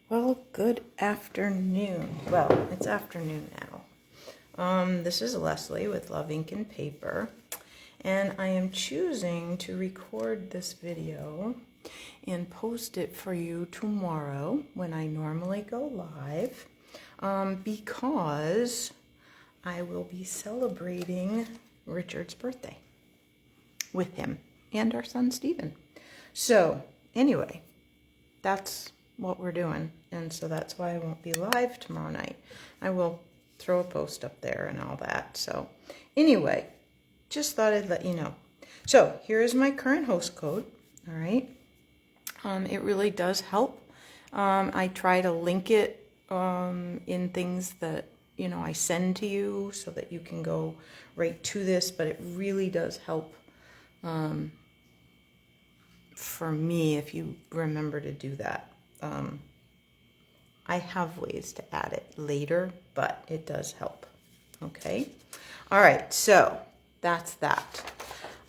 Well, good afternoon. Well, it's afternoon now. This is Leslie with LuvINK&Paper, and I am choosing to record this video and post it for you tomorrow when I normally go live, because I will be celebrating Richard's birthday with him and our son Stephen. So anyway, that's what we're doing, and so that's why I won't be live tomorrow night. I will throw a post up there and all that. So anyway, just thought I'd let you know. So here is my current host code. All right, it really does help. I try to link it in things that I send to you so that you can go right to this, but it really does help for me if you remember to do that. I have ways to add it later, but it does help. Okay. All right. So that's that.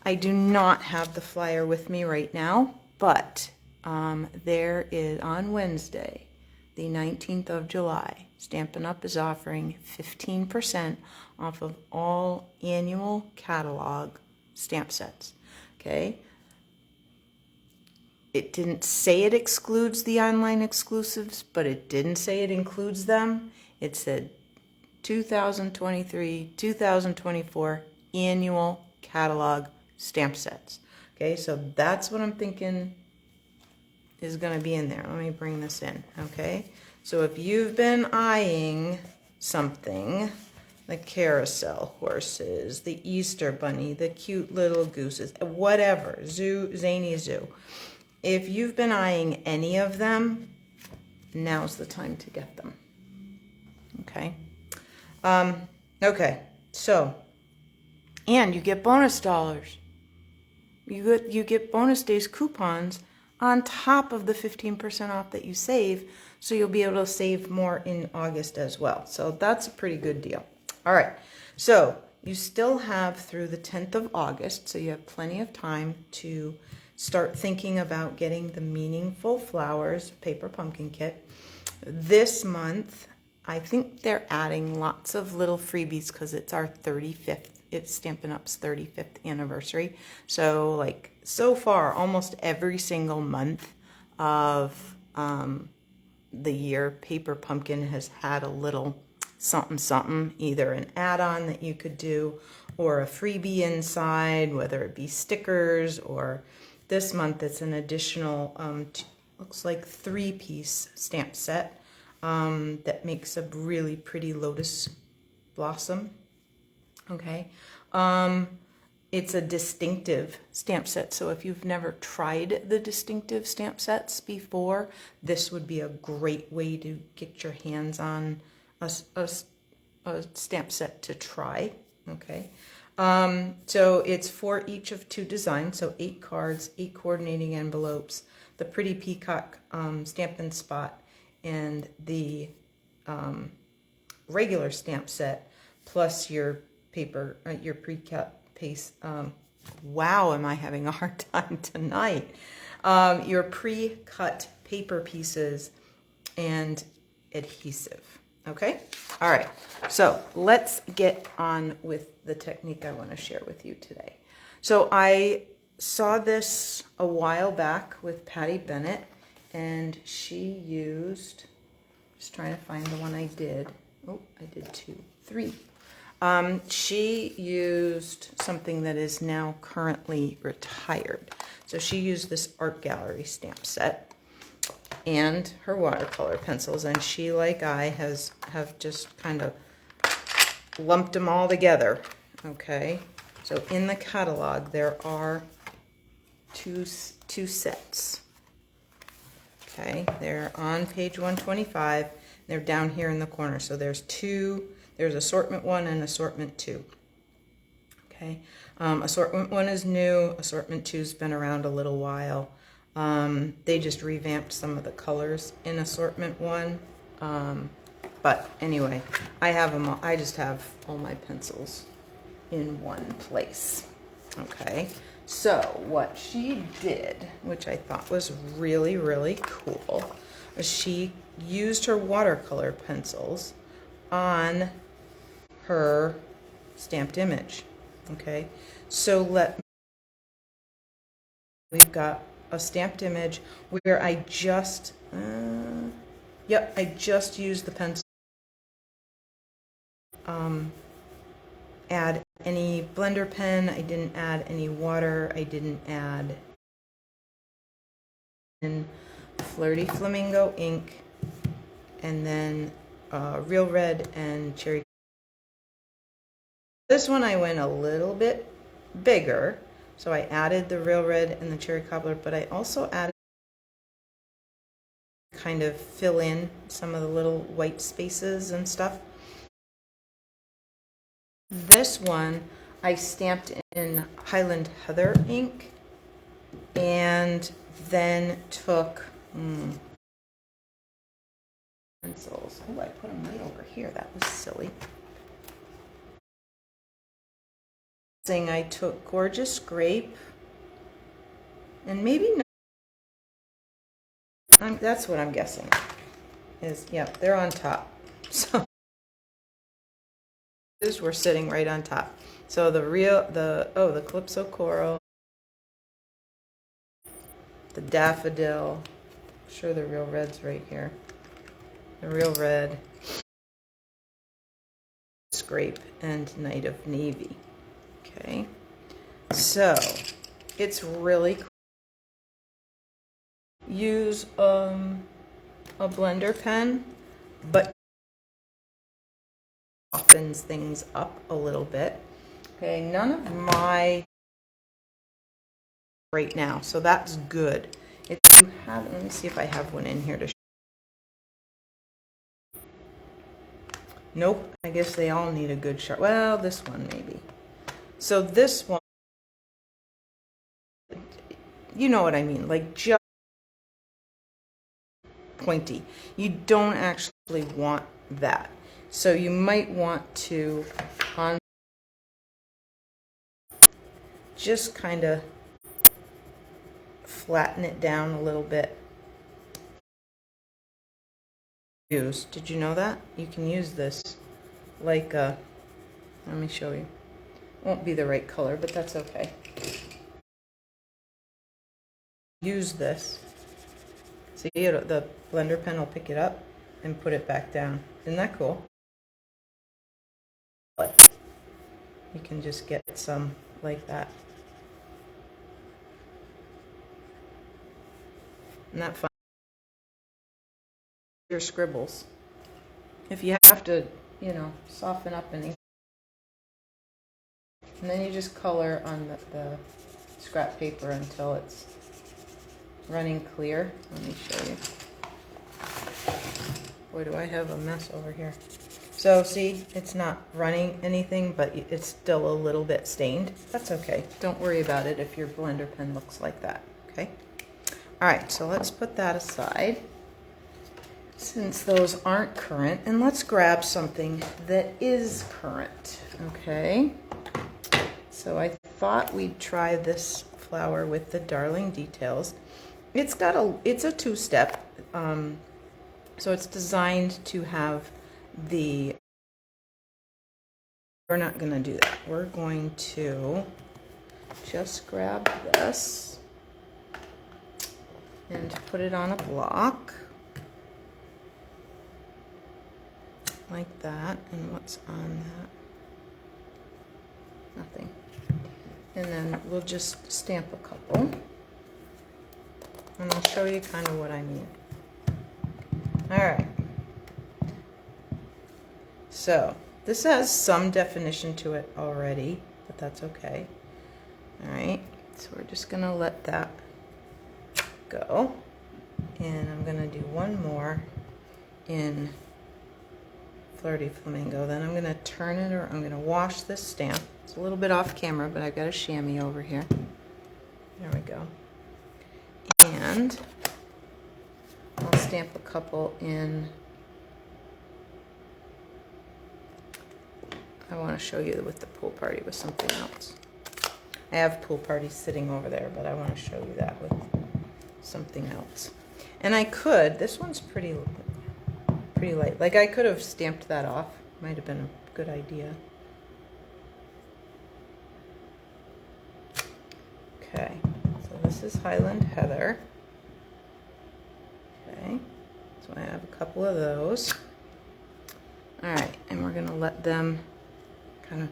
I do not have the flyer with me right now, but there is on Wednesday, the 19th of July, Stampin' Up is offering 15% off of all annual catalog stamp sets. Okay. It didn't say it excludes the online exclusives, but it didn't say it includes them. It said 2023, 2024 annual catalog stamp sets. Okay, so that's what I'm thinking is going to be in there. Let me bring this in, okay? So if you've been eyeing something, the carousel horses, the Easter bunny, the cute little gooses, whatever, zany zoo. If you've been eyeing any of them, now's the time to get them. Okay. Okay. So, and you get bonus dollars. You get bonus days coupons on top of the 15% off that you save, so you'll be able to save more in August as well. So that's a pretty good deal. All right. So you still have through the 10th of August, so you have plenty of time to start thinking about getting the Meaningful Flowers paper pumpkin kit. This month, I think they're adding lots of little freebies because it's our 35th, it's Stampin' Up's 35th anniversary. So like so far, almost every single month of the year, Paper Pumpkin has had a little something something, either an add-on that you could do or a freebie inside, whether it be stickers or this month it's an additional, looks like 3-piece stamp set that makes a really pretty lotus blossom. Okay. It's a distinctive stamp set, so if you've never tried the distinctive stamp sets before, this would be a great way to get your hands on a stamp set to try. Okay. So it's for each of 2 designs, so 8 cards, 8 coordinating envelopes, the pretty peacock Stampin' Spot, and the regular stamp set, plus your paper, your pre-cut paste. Wow, am I having a hard time tonight? Your pre-cut paper pieces and adhesive. Okay? All right. So let's get on with the technique I want to share with you today. So I saw this a while back with Patty Bennett, and she used, just trying to find the one I did. Oh, I did 2, 3. She used something that is now currently retired. So she used this art gallery stamp set and her watercolor pencils, and she, like I, have just kind of lumped them all together. Okay, so in the catalog there are two sets. Okay, they're on page 125. They're down here in the corner. So there's assortment 1 and assortment 2. Okay, assortment 1 is new. Assortment 2's been around a little while. They just revamped some of the colors in assortment 1. But anyway, I have them all, I just have all my pencils in one place. Okay, So what she did, which I thought was really, really cool, was she used her watercolor pencils on her stamped image. Okay, so we've got a stamped image where I just, I just used the pencil. Add any blender pen. I didn't add any water. I didn't add Flirty Flamingo ink, and then Real Red and Cherry. This one I went a little bit bigger, so I added the Real Red and the Cherry Cobbler, but I also added kind of fill in some of the little white spaces and stuff. This one I stamped in Highland Heather ink and then took pencils. Oh, I put them right over here. That was silly. I took Gorgeous Grape and maybe that's what I'm guessing is, yeah, they're on top. So these were sitting right on top. So the Calypso Coral, the Daffodil, I'm sure the Real Red's right here. The Real Red, Scrape, and Night of Navy. Okay, so it's really cool. Use a blender pen, but softens things up a little bit. Okay, none of my right now, so that's good. If you have, let me see if I have one in here to show. Nope, I guess they all need a good sharp. Well, this one maybe. So this one, you know what I mean, like just pointy. You don't actually want that. So you might want to just kind of flatten it down a little bit. Did you know that? You can use this like let me show you. Won't be the right color, but that's okay. Use this. See, the blender pen will pick it up and put it back down. Isn't that cool? But you can just get some like that. Isn't that fun? Your scribbles. If you have to, you know, soften up anything. And then you just color on the scrap paper until it's running clear. Let me show you. Boy, do I have a mess over here. So see, it's not running anything, but it's still a little bit stained. That's okay. Don't worry about it if your blender pen looks like that, okay? All right, so let's put that aside since those aren't current, and let's grab something that is current, okay? So I thought we'd try this flower with the Darling Details. It's a two-step, so it's designed to have the, we're not going to do that. We're going to just grab this and put it on a block like that. And what's on that? Nothing. And then we'll just stamp a couple. And I'll show you kind of what I mean. All right. So this has some definition to it already, but that's okay. All right. So we're just going to let that go. And I'm going to do one more in Flirty Flamingo. Then I'm going to turn it, or I'm going to wash this stamp. It's a little bit off camera, but I've got a chamois over here. There we go. And I'll stamp a couple in. I want to show you with the pool party with something else. I have pool parties sitting over there, but I want to show you that with something else. And I could, this one's pretty light. Like I could have stamped that off. Might have been a good idea. Okay, so this is Highland Heather. Okay, so I have a couple of those. All right, and we're gonna let them kind of,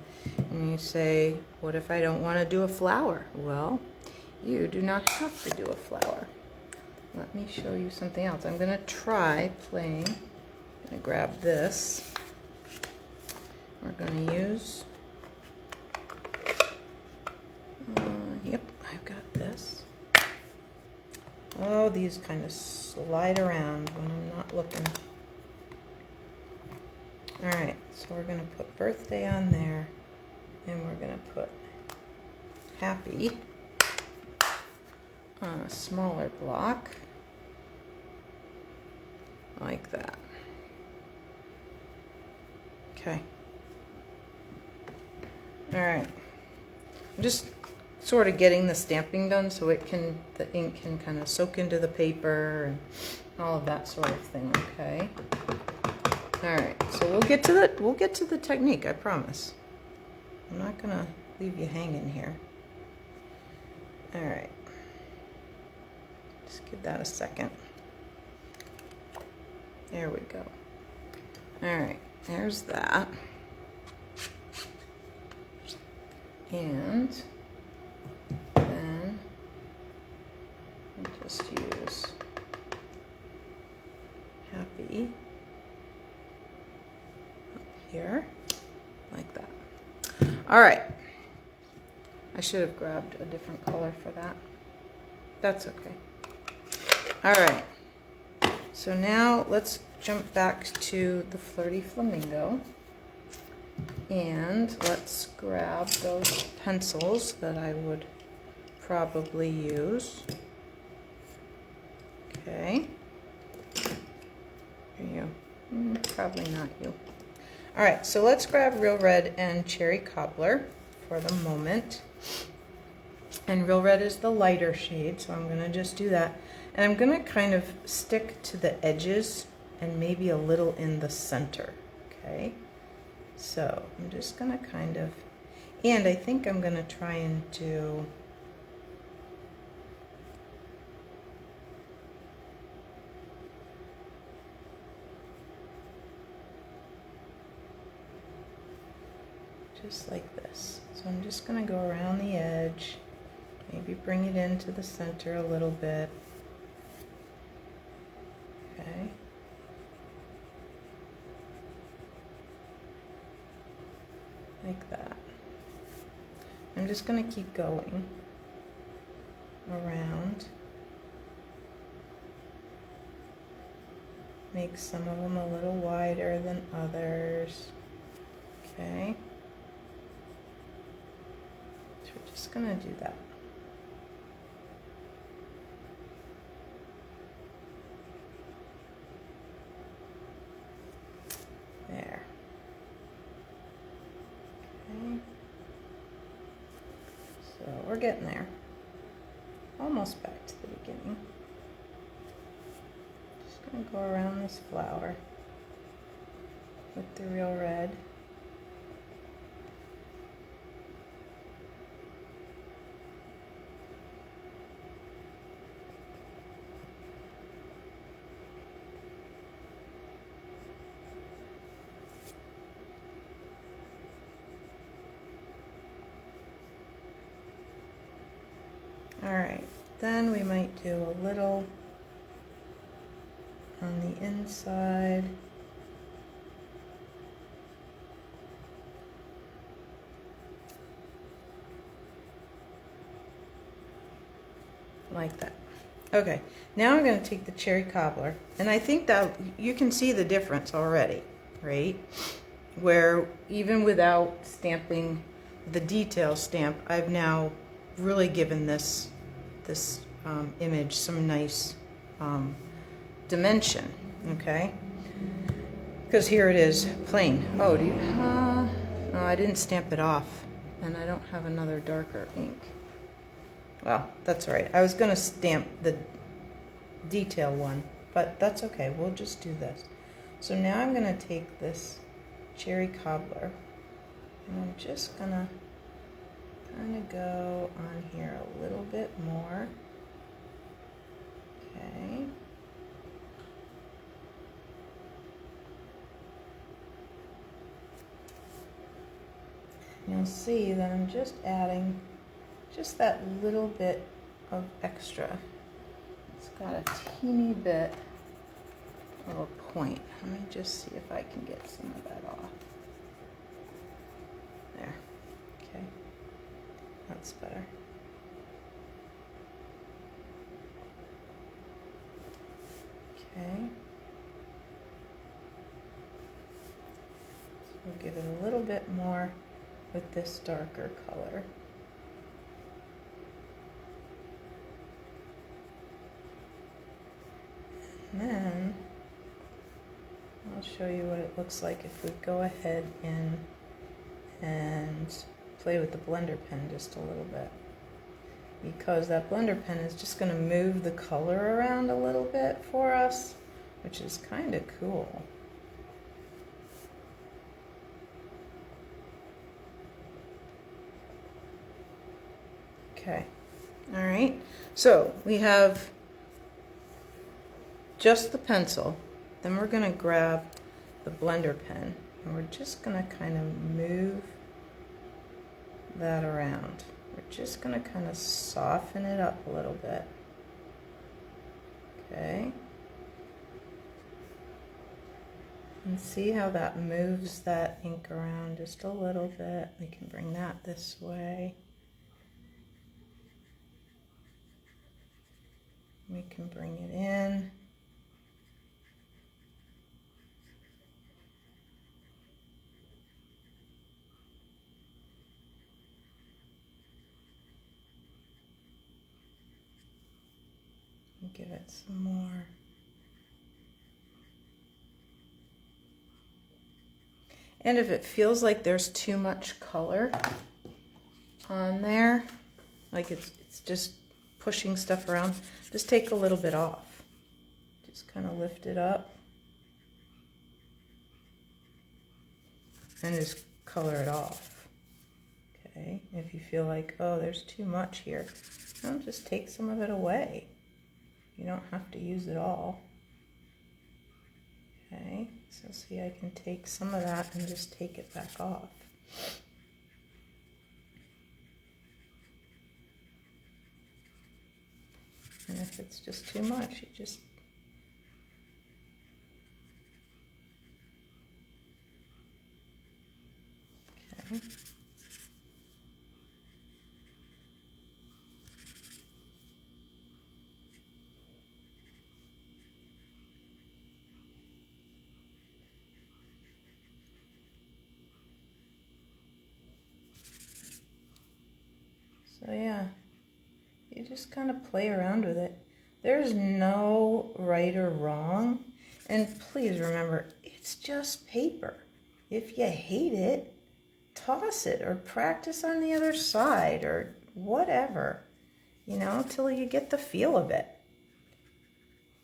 and you say, what if I don't want to do a flower? Well, you do not have to do a flower. Let me show you something else. I'm gonna try playing, I'm gonna grab this. We're gonna use, yep, I've got this. Oh, these kind of slide around when I'm not looking. All right, so we're gonna put birthday on there, and we're gonna put happy on a smaller block, like that. Okay. All right. I'm just sort of getting the stamping done so it can, the ink can kind of soak into the paper and all of that sort of thing. Okay. All right. So we'll get to the technique. I promise. I'm not gonna leave you hanging here. All right. Just give that a second. There we go. All right. There's that. And then I'll just use happy up here, like that. All right. I should have grabbed a different color for that. That's okay. All right. So now let's jump back to the Flirty Flamingo. And let's grab those pencils that I would probably use. Okay. Here you. Probably not you. All right, so let's grab Real Red and Cherry Cobbler for the moment. And Real Red is the lighter shade, so I'm going to just do that. And I'm going to kind of stick to the edges and maybe a little in the center. Okay. So I'm just going to kind of, and I think I'm going to try and do just like this. So I'm just going to go around the edge, maybe bring it into the center a little bit. Okay. Like that. I'm just going to keep going around. Make some of them a little wider than others. Okay. So we're just going to do that. There. So we're getting there. Almost back to the beginning. Just going to go around this flower with the Real Red. All right, then we might do a little on the inside. Like that. Okay, now I'm going to take the Cherry Cobbler, and I think that you can see the difference already, right? Where even without stamping the detail stamp, I've now really given this image some nice dimension, okay? Because here it is plain. Oh, do you? No, I didn't stamp it off. and I don't have another darker ink. Well, that's all right. I was going to stamp the detail one, but that's okay. We'll just do this. So now I'm going to take this cherry cobbler, and I'm just going to kind of go on here a little bit more. Okay. You'll see that I'm just adding just that little bit of extra. It's got a teeny bit of a point. Let me just see if I can get some of that off. There. Okay. That's better. Okay. So we'll give it a little bit more with this darker color. And then I'll show you what it looks like if we go ahead and play with the blender pen just a little bit. Because that blender pen is just going to move the color around a little bit for us, which is kind of cool. Okay, all right, so we have just the pencil, then we're going to grab the blender pen and we're just going to kind of move that around. We're just going to kind of soften it up a little bit. Okay, and see how that moves that ink around just a little bit. We can bring that this way. We can bring it in. And give it some more. And if it feels like there's too much color on there, like it's just pushing stuff around, just take a little bit off. Just kind of lift it up and just color it off. Okay, if you feel like, oh, there's too much here, well, just take some of it away. You don't have to use it all. Okay, so see, I can take some of that and just take it back off. And if it's just too much, you just okay. So yeah, you just kind of play around with it. There's no right or wrong. And please remember, it's just paper. If you hate it, toss it or practice on the other side or whatever, you know, till you get the feel of it.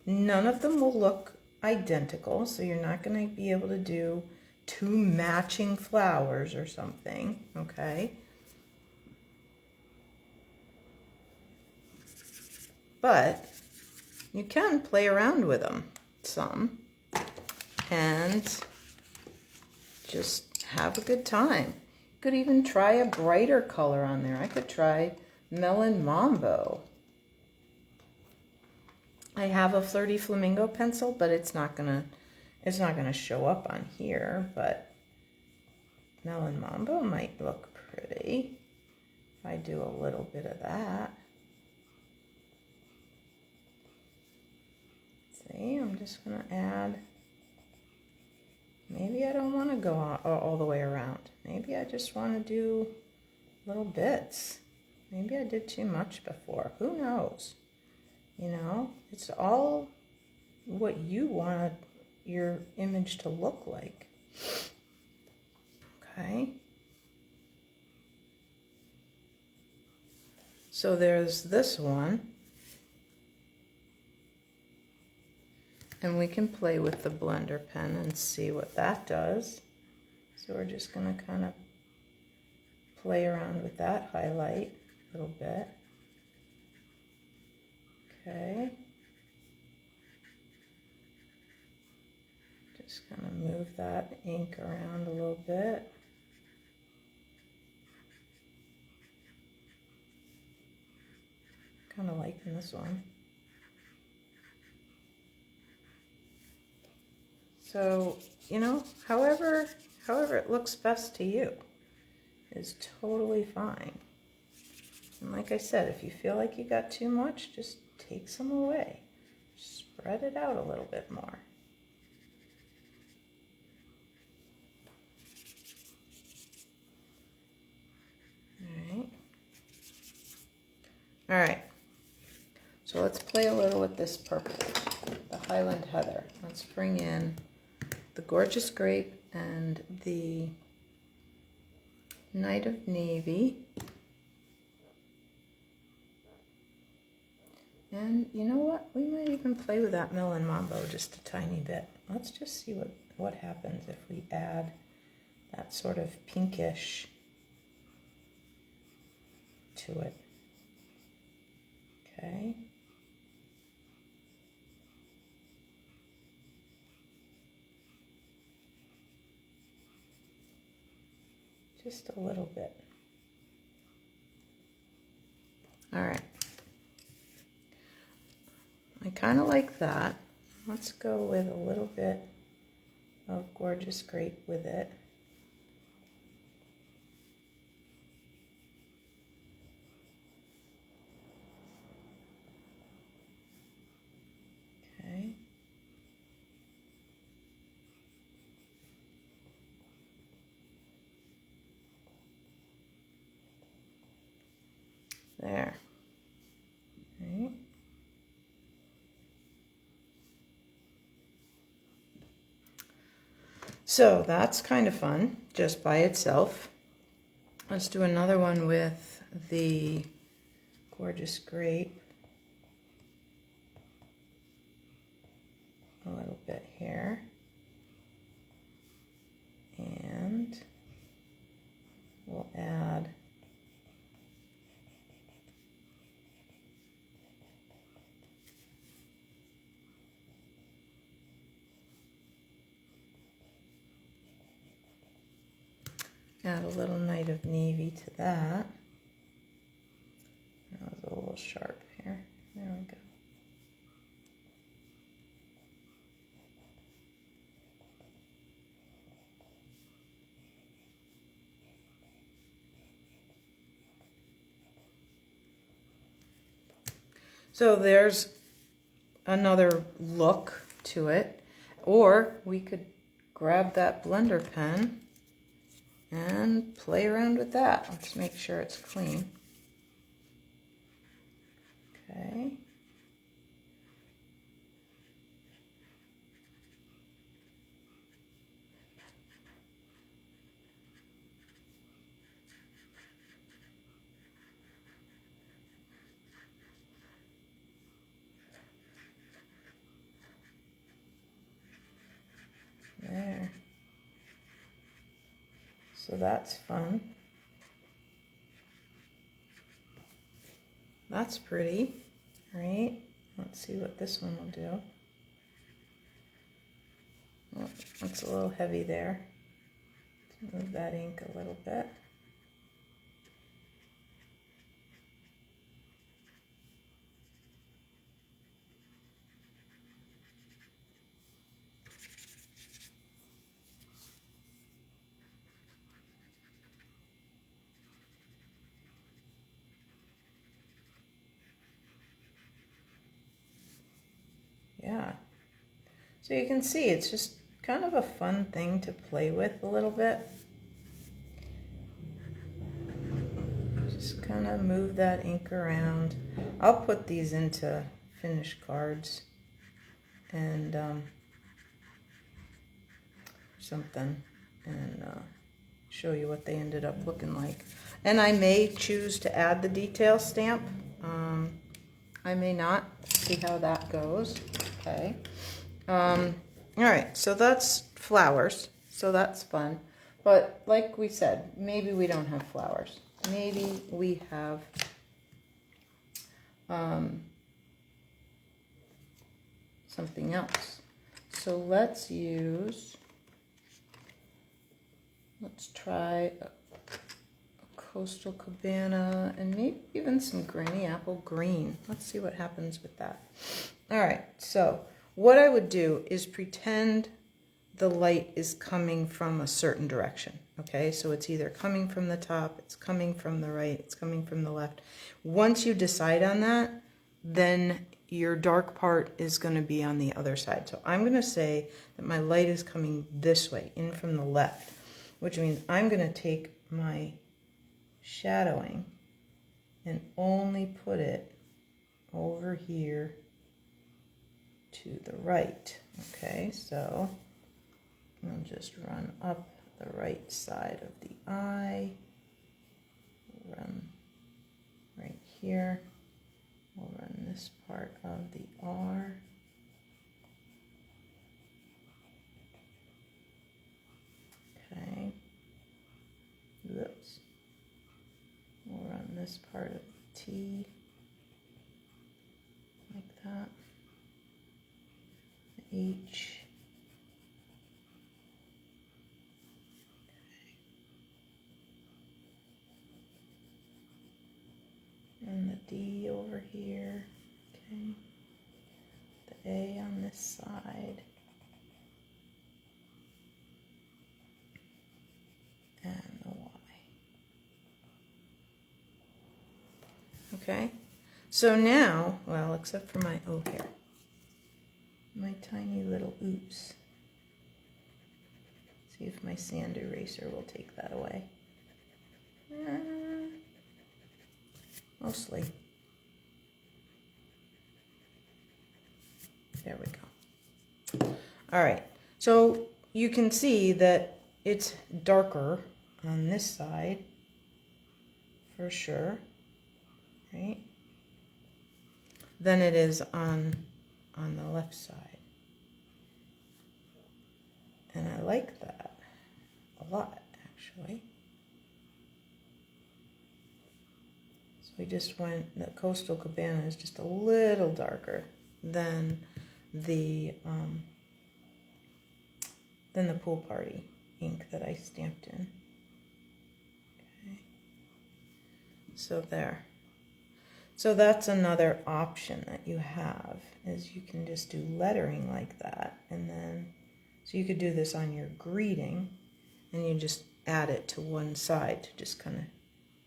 None of them will look identical, so you're not going to be able to do two matching flowers or something, okay? But you can play around with them some and just have a good time. You could even try a brighter color on there. I could try Melon Mambo. I have a Flirty Flamingo pencil, but it's not gonna show up on here, but Melon Mambo might look pretty if I do a little bit of that. See, I'm just going to add, maybe I don't want to go all the way around. Maybe I just want to do little bits. Maybe I did too much before. Who knows? You know, it's all what you want your image to look like. Okay. So there's this one. And we can play with the blender pen and see what that does. So we're just going to kind of play around with that highlight a little bit. Okay. Just kind of move that ink around a little bit. Kind of liking this one. So, you know, however it looks best to you is totally fine. And like I said, if you feel like you got too much, just take some away. Spread it out a little bit more. All right. So let's play a little with this purple, the Highland Heather. Let's bring in the Gorgeous Grape and the Night of Navy. And you know what? We might even play with that Melon Mambo just a tiny bit. Let's just see what happens if we add that sort of pinkish to it. Okay. Just a little bit. All right. I kind of like that. Let's go with a little bit of Gorgeous Grape with it. Okay. There. Okay. So that's kind of fun, just by itself. Let's do another one with the Gorgeous Grape. A little bit here. And we'll add a little Night of Navy to that. That was a little sharp here. There we go. So there's another look to it. Or we could grab that blender pen and play around with that. Let's make sure it's clean. Okay. There. So that's fun. That's pretty, right? Let's see what this one will do. Oh, that's a little heavy there. Let's move that ink a little bit. Yeah. So you can see it's just kind of a fun thing to play with a little bit. Just kind of move that ink around. I'll put these into finished cards and something and show you what they ended up looking like. And I may choose to add the detail stamp. I may not. See how that goes. Okay. All right, so that's flowers. So that's fun. But like we said, maybe we don't have flowers. Maybe we have something else. So let's try a Coastal Cabana and maybe even some Granny Apple Green. Let's see what happens with that. All right, so what I would do is pretend the light is coming from a certain direction. Okay, so it's either coming from the top, it's coming from the right, it's coming from the left. Once you decide on that, then your dark part is going to be on the other side. So I'm going to say that my light is coming this way, in from the left, which means I'm going to take my shadowing and only put it over here to the right. Okay, so I'll just run up the right side of the eye, run right here, we'll run this part of the R, okay, whoops. We'll run this part of the T, like that, the H, okay. And the D over here, okay, the A on this side, and the Y. Okay, so now, well, except for my O here, my tiny little oops. See if my sand eraser will take that away. Mostly. There we go. All right, so you can see that it's darker on this side for sure, right, than it is on the left side. And I like that a lot, actually. So we just went, the Coastal Cabana is just a little darker than the Pool Party ink that I stamped in. Okay. So there. So that's another option that you have, is you can just do lettering like that, and then, so you could do this on your greeting, and you just add it to one side to just kind of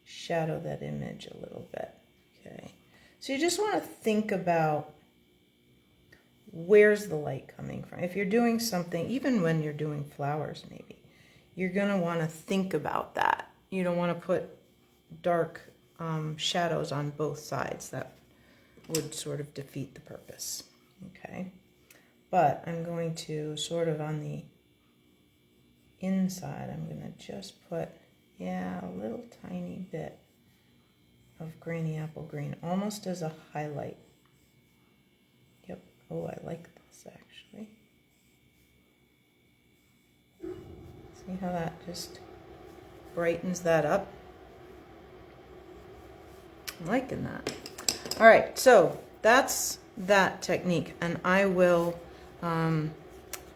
shadow that image a little bit. Okay. So you just want to think about, where's the light coming from? If you're doing something, even when you're doing flowers maybe, you're going to want to think about that. You don't want to put dark shadows on both sides. That would sort of defeat the purpose. Okay. But I'm going to sort of on the inside, I'm going to just put, yeah, a little tiny bit of Granny Apple Green, almost as a highlight. Yep. Oh, I like this actually. See how that just brightens that up? I'm liking that. All right, so that's that technique, and I will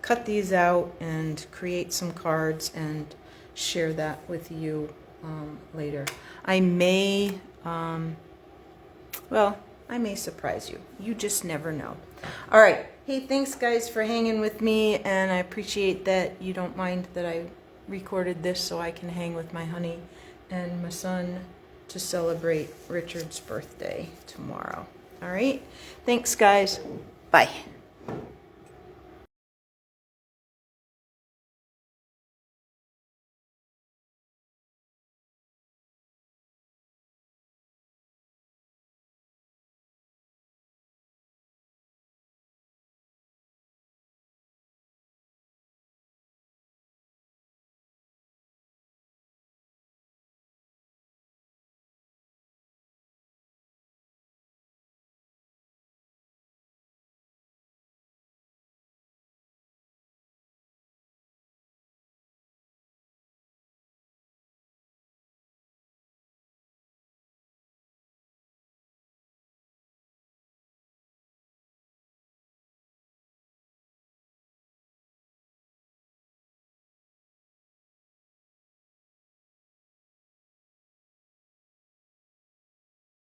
cut these out and create some cards and share that with you later. I may, well, I may surprise you. You just never know. All right. Hey, thanks guys for hanging with me, and I appreciate that you don't mind that I recorded this so I can hang with my honey and my son to celebrate Richard's birthday tomorrow. All right. Thanks guys. Bye.